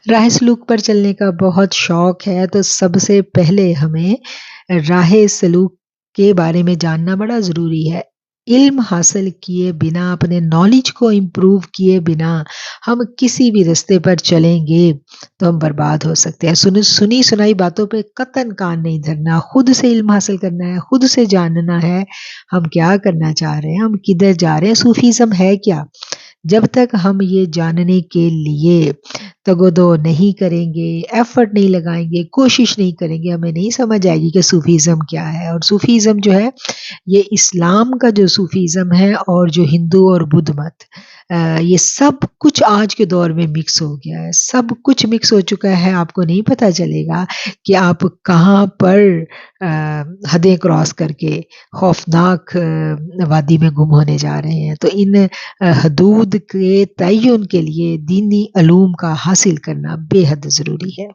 راہ سلوک پر چلنے کا بہت شوق ہے تو سب سے پہلے ہمیں راہ سلوک کے بارے میں جاننا بڑا ضروری ہے۔ علم حاصل کیے بنا، اپنے نالج کو امپروو کیے بنا ہم کسی بھی رستے پر چلیں گے تو ہم برباد ہو سکتے ہیں۔ سنی سنائی باتوں پہ قطعاً کان نہیں دھرنا، خود سے علم حاصل کرنا ہے، خود سے جاننا ہے ہم کیا کرنا چاہ رہے ہیں، ہم کدھر جا رہے ہیں، صوفیزم ہے کیا۔ جب تک ہم یہ جاننے کے لیے تگ و دو نہیں کریں گے، ایفرٹ نہیں لگائیں گے، کوشش نہیں کریں گے، ہمیں نہیں سمجھ آئے گی کہ صوفیزم کیا ہے۔ اور صوفیزم جو ہے یہ اسلام کا جو صوفیزم ہے اور جو ہندو اور بدھ مت، یہ سب کچھ آج کے دور میں مکس ہو گیا ہے، سب کچھ مکس ہو چکا ہے۔ آپ کو نہیں پتہ چلے گا کہ آپ کہاں پر حدیں کراس کر کے خوفناک وادی میں گم ہونے جا رہے ہیں۔ تو ان حدود کے تعین کے لیے دینی علوم کا حاصل کرنا بے حد ضروری ہے۔